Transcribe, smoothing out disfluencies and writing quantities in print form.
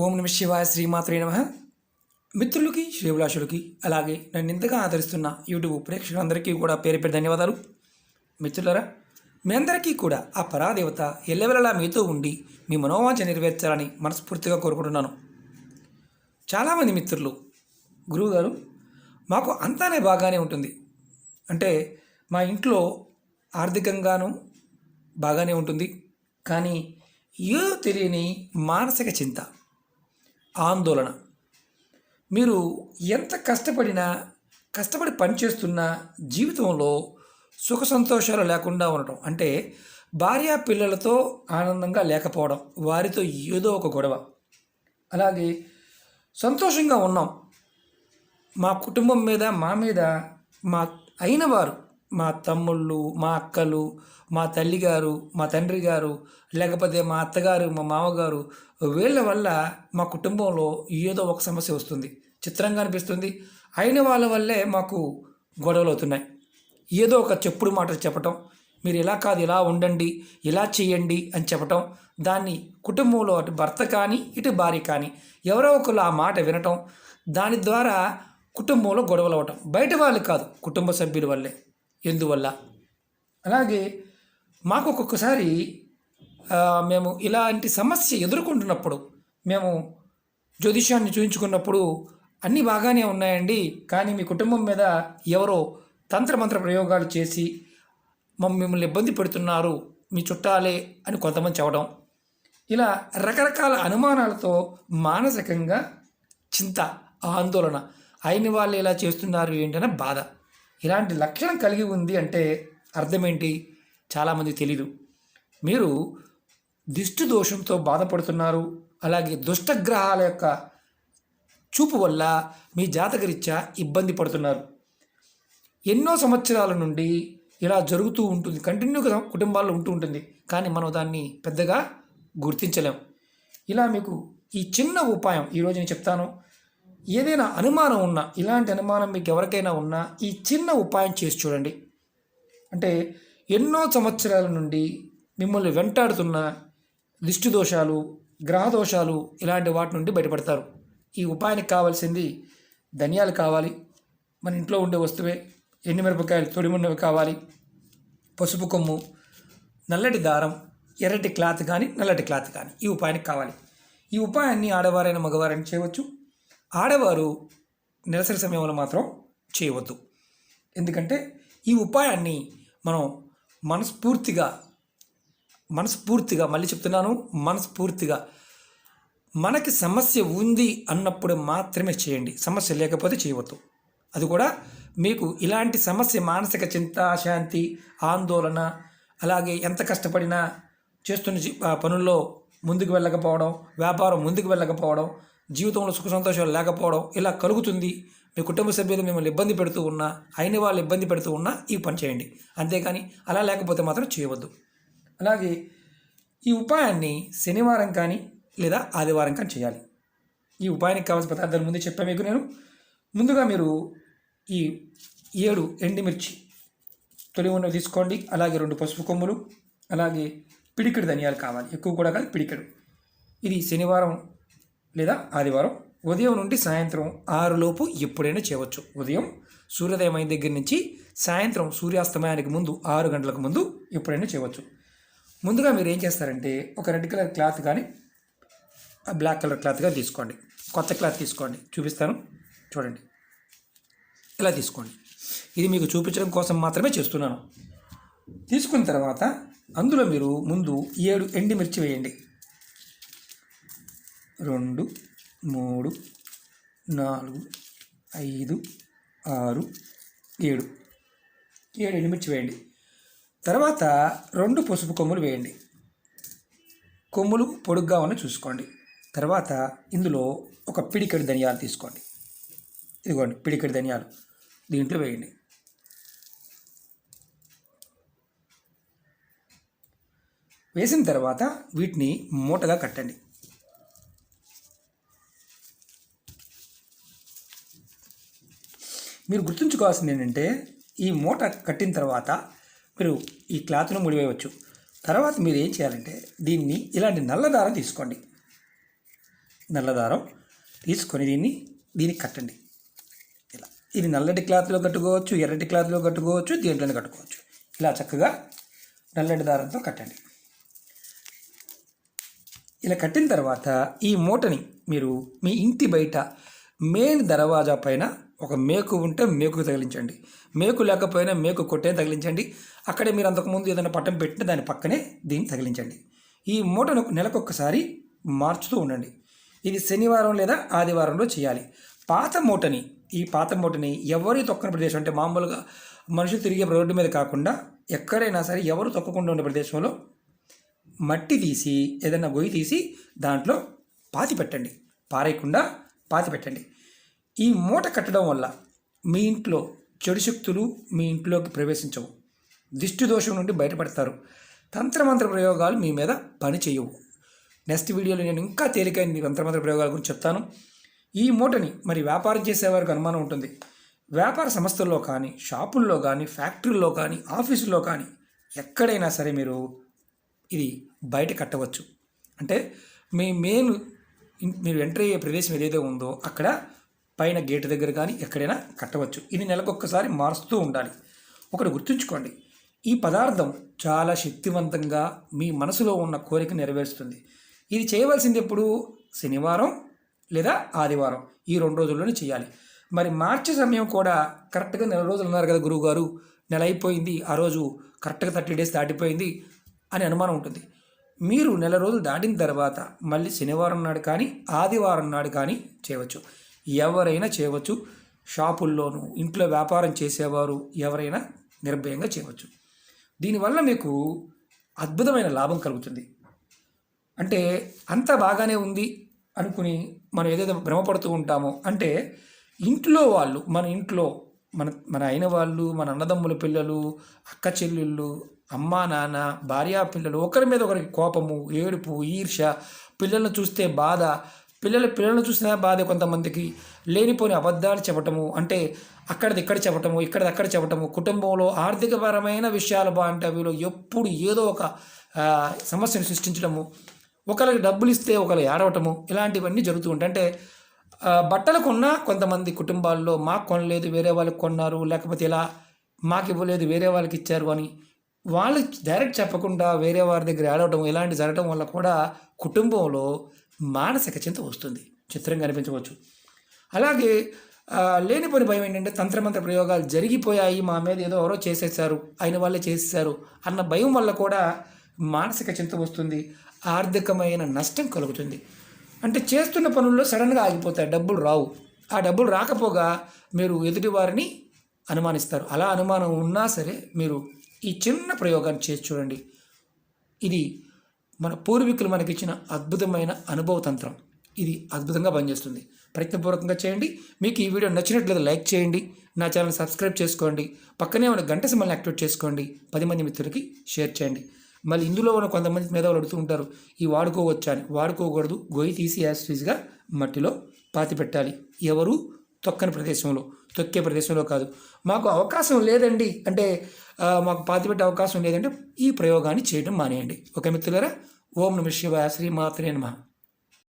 ఓం నమ శివాయ శ్రీమాత్రే నమ. మిత్రులకి శ్రీభిలాషులకి అలాగే నన్ను ఇంతగా ఆదరిస్తున్న యూట్యూబ్ ప్రేక్షకులందరికీ కూడా పేరు పేరు ధన్యవాదాలు. మిత్రులరా, మీ అందరికీ కూడా ఆ పరాదేవత ఎల్లవెల్లలా మీతో ఉండి మీ మనోవాంఛ నెరవేర్చాలని మనస్ఫూర్తిగా కోరుకుంటున్నాను. చాలామంది మిత్రులు, గురువుగారు మాకు అంతానే బాగానే ఉంటుంది, అంటే మా ఇంట్లో ఆర్థికంగాను బాగానే ఉంటుంది, కానీ ఏదో తెలియని మానసిక చింత, ఆందోళన, మీరు ఎంత కష్టపడి పనిచేస్తున్నా జీవితంలో సుఖ సంతోషాలు లేకుండా ఉండటం, అంటే భార్య పిల్లలతో ఆనందంగా లేకపోవడం, వారితో ఏదో ఒక గొడవ, అలాగే సంతోషంగా ఉన్నాం, మా కుటుంబం మీద మా మీద మా అయిన వారు, మా తమ్ముళ్ళు, మా అక్కలు, మా తల్లిగారు, మా తండ్రి గారు, లేకపోతే మా అత్తగారు, మా మామగారు, వీళ్ళ వల్ల మా కుటుంబంలో ఏదో ఒక సమస్య వస్తుంది. చిత్రంగా అనిపిస్తుంది. అయిన వాళ్ళ వల్లే మాకు గొడవలు అవుతున్నాయి. ఏదో ఒక చెప్పుడు మాటలు చెప్పటం, మీరు ఇలా కాదు ఇలా ఉండండి, ఇలా చేయండి అని చెప్పటం, దాన్ని కుటుంబంలో అటు భర్త కానీ ఇటు భార్య కానీ ఎవరో ఒకరు ఆ మాట వినటం, దాని ద్వారా కుటుంబంలో గొడవలు అవ్వటం. బయట వాళ్ళు కాదు, కుటుంబ సభ్యుల వల్లే. ఎందువల్ల? అలాగే మాకు ఒక్కొక్కసారి మేము ఇలాంటి సమస్య ఎదుర్కొంటున్నప్పుడు, మేము జ్యోతిష్యాన్ని చూయించుకున్నప్పుడు అన్నీ బాగానే ఉన్నాయండి, కానీ మీ కుటుంబం మీద ఎవరో తంత్రమంత్ర ప్రయోగాలు చేసి మిమ్మల్ని ఇబ్బంది పెడుతున్నారు, మీ చుట్టాలే అని కొంతమంది చెప్పడం, ఇలా రకరకాల అనుమానాలతో మానసికంగా చింత, ఆందోళన, అయిన వాళ్ళు ఇలా చేస్తున్నారు ఏంటనే బాధ, ఇలాంటి లక్షణం కలిగి ఉంది అంటే అర్థం ఏంటి? చాలామంది తెలీదు. మీరు దిష్టి దోషంతో బాధపడుతున్నారు, అలాగే దుష్టగ్రహాల యొక్క చూపు వల్ల మీ జాతకరీత్యా ఇబ్బంది పడుతున్నారు. ఎన్నో సంవత్సరాల నుండి ఇలా జరుగుతూ ఉంటుంది, కంటిన్యూగా కుటుంబాల్లో ఉంటూ ఉంటుంది, కానీ మనం దాన్ని పెద్దగా గుర్తించలేం. ఇలా మీకు ఈ చిన్న ఉపాయం ఈరోజు నేను చెప్తాను. ఏదైనా అనుమానం ఉన్నా, ఇలాంటి అనుమానం మీకు ఎవరికైనా ఉన్నా ఈ చిన్న ఉపాయం చేసి చూడండి. అంటే ఎన్నో సంవత్సరాల నుండి మిమ్మల్ని వెంటాడుతున్న దిష్టి దోషాలు, గ్రహ దోషాలు, ఇలాంటి వాటి నుండి బయటపడతారు. ఈ ఉపాయానికి కావాల్సింది ధనియాలు కావాలి, మన ఇంట్లో ఉండే వస్తువే, ఎండుమిరపకాయలు తొడిమున్నవి కావాలి, పసుపు కొమ్ము, నల్లటి దారం, ఎర్రటి క్లాత్ కానీ నల్లటి క్లాత్ కానీ ఈ ఉపాయానికి కావాలి. ఈ ఉపాయాన్ని ఆడవారైనా మగవారైనా చేయవచ్చు. ఆడవారు నెలసరి సమయంలో మాత్రం చేయవద్దు. ఎందుకంటే ఈ ఉపాయాన్ని మనం మనస్ఫూర్తిగా మళ్ళీ చెప్తున్నాను, మనస్ఫూర్తిగా మనకి సమస్య ఉంది అన్నప్పుడు మాత్రమే చేయండి. సమస్య లేకపోతే చేయవద్దు. అది కూడా మీకు ఇలాంటి సమస్య, మానసిక చింత, అశాంతి, ఆందోళన, అలాగే ఎంత కష్టపడినా చేస్తున్న పనుల్లో ముందుకు వెళ్ళకపోవడం, వ్యాపారం ముందుకు వెళ్ళకపోవడం, జీవితంలో సుఖ సంతోషాలు లేకపోవడం, ఇలా కలుగుతుంది. మీ కుటుంబ సభ్యులు మిమ్మల్ని ఇబ్బంది పెడుతూ ఉన్నా, అయిన వాళ్ళు ఇబ్బంది పెడుతూ ఉన్నా ఈ పని చేయండి. అంతేకాని అలా లేకపోతే మాత్రం చేయవద్దు. అలాగే ఈ ఉపాయాన్ని శనివారం కానీ లేదా ఆదివారం కానీ చేయాలి. ఈ ఉపాయానికి కావాల్సిన పదార్థాలు ముందు చెప్పాను మీకు నేను. ముందుగా మీరు ఈ 7 ఎండుమిర్చి తొలి ఉన్నవి తీసుకోండి. అలాగే 2 పసుపు కొమ్ములు, అలాగే పిడికెడు ధనియాలు కావాలి. ఎక్కువ కూడా కాదు, పిడికెడు. ఇది శనివారం లేదా ఆదివారం ఉదయం నుండి సాయంత్రం 6 లోపు ఎప్పుడైనా చేయవచ్చు. ఉదయం సూర్యోదయం అయిన దగ్గర నుంచి సాయంత్రం సూర్యాస్తమయానికి ముందు 6 గంటలకు ముందు ఎప్పుడైనా చేయవచ్చు. ముందుగా మీరు ఏం చేస్తారంటే ఒక రెడ్ కలర్ క్లాత్ కానీ బ్లాక్ కలర్ క్లాత్ కానీ తీసుకోండి. కొత్త క్లాత్ తీసుకోండి, చూపిస్తాను చూడండి. ఇలా తీసుకోండి. ఇది మీకు చూపించడం కోసం మాత్రమే చేస్తున్నాను. తీసుకున్న తర్వాత అందులో మీరు ముందు 7 ఎండుమిర్చి వేయండి. 2, 3, 4, 5, 6, 7 ఎండుమిర్చి వేయండి. తర్వాత 2 పసుపు కొమ్ములు వేయండి. కొమ్ములు పొడుగ్గా ఉన్న చూసుకోండి. తర్వాత ఇందులో ఒక పిడికెడు ధనియాలు తీసుకోండి. ఇదిగోండి పిడికెడు ధనియాలు దీంట్లో వేయండి. వేసిన తర్వాత వీటిని మూటగా కట్టండి. మీరు గుర్తుంచుకోవాల్సింది ఏంటంటే ఈ మూట కట్టిన తర్వాత మీరు ఈ క్లాత్ను ముడివేయవచ్చు. తర్వాత మీరు ఏం చేయాలంటే దీన్ని ఇలాంటి నల్ల దారం తీసుకోండి. నల్ల దారం తీసుకొని దీనికి కట్టండి. ఇలా ఇది నల్లటి క్లాత్లో కట్టుకోవచ్చు, ఎర్రటి క్లాత్లో కట్టుకోవచ్చు, దేంట్లోనే కట్టుకోవచ్చు. ఇలా చక్కగా నల్లటి దారంతో కట్టండి. ఇలా కట్టిన తర్వాత ఈ మూటని మీరు మీ ఇంటి బయట మెయిన్ దర్వాజా పైన ఒక మేకు ఉంటే మేకు తగిలించండి, మేకు లేకపోయినా మేకు కొట్టే తగిలించండి. అక్కడే మీరు అంతకుముందు ఏదైనా పట్టం పెట్టిన దాని పక్కనే దీన్ని తగిలించండి. ఈ మూటను నెలకొకసారి మార్చుతూ ఉండండి. ఇది శనివారం లేదా ఆదివారంలో చేయాలి. ఈ పాత మూటని ఎవరి తొక్కని ప్రదేశం, అంటే మామూలుగా మనుషులు తిరిగే రోడ్డు మీద కాకుండా ఎక్కడైనా సరే ఎవరు తొక్కకుండా ఉండే ప్రదేశంలో మట్టి తీసి ఏదైనా గొయ్యి తీసి దాంట్లో పాతి పెట్టండి, పారేయకుండా పాతి పెట్టండి. ఈ మూట కట్టడం వల్ల మీ ఇంట్లో చెడు శక్తులు మీ ఇంట్లోకి ప్రవేశించవు, దిష్టి దోషం నుండి బయటపడతారు, తంత్రమంత్ర ప్రయోగాలు మీ మీద పని చేయవు. నెక్స్ట్ వీడియోలో నేను ఇంకా తేలికైన తంత్రమంత్ర ప్రయోగాల గురించి చెప్తాను. ఈ మూటని మరి వ్యాపారం చేసేవారికి అనుమానం ఉంటుంది. వ్యాపార సంస్థల్లో కానీ, షాపుల్లో కానీ, ఫ్యాక్టరీల్లో కానీ, ఆఫీసుల్లో కానీ ఎక్కడైనా సరే మీరు ఇది బయట కట్టవచ్చు. అంటే మీరు ఎంటర్ అయ్యే ప్రదేశం ఏదైతే ఉందో అక్కడ పైన గేటు దగ్గర కానీ ఎక్కడైనా కట్టవచ్చు. ఇది నెలకొక్కసారి మారుస్తూ ఉండాలి. ఒకటి గుర్తుంచుకోండి, ఈ పదార్థం చాలా శక్తివంతంగా మీ మనసులో ఉన్న కోరిక నెరవేరుస్తుంది. ఇది చేయవలసింది ఎప్పుడు? శనివారం లేదా ఆదివారం, ఈ 2 రోజుల్లోనే చేయాలి. మరి మార్చి సమయం కూడా కరెక్ట్గా 4 రోజులు ఉన్నారు కదా గురువుగారు, నెల అయిపోయింది, ఆ రోజు కరెక్ట్గా 30 డేస్ దాటిపోయింది అని అనుమానం ఉంటుంది. మీరు 4 రోజులు దాటిన తర్వాత మళ్ళీ శనివారం నాడు కానీ ఆదివారం నాడు కానీ చేయవచ్చు. ఎవరైనా చేయవచ్చు. షాపుల్లోనూ ఇంట్లో వ్యాపారం చేసేవారు ఎవరైనా నిర్భయంగా చేయవచ్చు. దీనివల్ల మీకు అద్భుతమైన లాభం కలుగుతుంది. అంటే అంతా బాగానే ఉంది అనుకుని మనం ఏదైతే భ్రమపడుతూ ఉంటామో, అంటే ఇంట్లో వాళ్ళు మన అయిన వాళ్ళు, మన అన్నదమ్ముల పిల్లలు, అక్క చెల్లెళ్ళు, అమ్మా నాన్న, భార్యా పిల్లలు, ఒకరి మీద ఒకరికి కోపము, ఏడుపు, ఈర్ష్య, పిల్లలను చూస్తే బాధ, పిల్లలను చూసినా బాధ, కొంతమందికి లేనిపోని అబద్ధాలు చెప్పటము, అంటే అక్కడిది ఇక్కడ చెప్పటము, ఇక్కడిది అక్కడ చెప్పటము, కుటుంబంలో ఆర్థికపరమైన విషయాలు బాగుంటే వీళ్ళు ఎప్పుడు ఏదో ఒక సమస్యను సృష్టించడము, ఒకరికి డబ్బులు ఇస్తే ఒకరు ఏడవటము, ఇలాంటివన్నీ జరుగుతూ ఉంటాయి. అంటే బట్టలు కొన్నా కొంతమంది కుటుంబాల్లో మాకు కొనలేదు వేరే వాళ్ళకి కొన్నారు, లేకపోతే ఇలా మాకు ఇవ్వలేదు వేరే వాళ్ళకి ఇచ్చారు అని వాళ్ళు డైరెక్ట్ చెప్పకుండా వేరే వారి దగ్గర ఏడవటం, ఇలాంటి జరగటం వల్ల కూడా కుటుంబంలో మానసిక చింత వస్తుంది. చిత్రంగా అనిపించవచ్చు. అలాగే లేనిపోని భయం ఏంటంటే తంత్రమంత్ర ప్రయోగాలు జరిగిపోయాయి, మా మీద ఏదో ఎవరో చేసేసారు, అయిన వాళ్ళే చేసేసారు అన్న భయం వల్ల కూడా మానసిక చింత వస్తుంది, ఆర్థికమైన నష్టం కలుగుతుంది. అంటే చేస్తున్న పనుల్లో సడన్గా ఆగిపోతాయి, డబ్బులు రావు. ఆ డబ్బులు రాకపోగా మీరు ఎదుటి వారిని అనుమానిస్తారు. అలా అనుమానం ఉన్నా సరే మీరు ఈ చిన్న ప్రయోగాన్ని చేసి చూడండి. ఇది మన పూర్వీకులు మనకిచ్చిన అద్భుతమైన అనుభవ తంత్రం. ఇది అద్భుతంగా పనిచేస్తుంది. ప్రయత్నపూర్వకంగా చేయండి. మీకు ఈ వీడియో నచ్చినట్లయితే లైక్ చేయండి, నా ఛానల్ సబ్స్క్రైబ్ చేసుకోండి, పక్కనే ఉన్న గంట సింబల్ని యాక్టివేట్ చేసుకోండి, 10 మంది మిత్రులకి షేర్ చేయండి. మళ్ళీ ఇందులో ఉన్న కొంతమంది మేధావులు అడుగుతూ ఉంటారు, ఈ వాడుకోవచ్చా అని. వాడుకోకూడదు. గొయ్యి తీసి యాసిడ్గా మట్టిలో పాతి పెట్టాలి. ఎవరు తొక్కని ప్రదేశంలో, తొక్కే ప్రదేశంలో కాదు. మాకు అవకాశం లేదండి అంటే, మాకు పాతిపెట్టే అవకాశం లేదంటే ఈ ప్రయోగాన్ని చేయడం మానేయండి. ఓకే మిత్రులారా, ఓం నమః శివాయ, శ్రీమాత్రే నమః.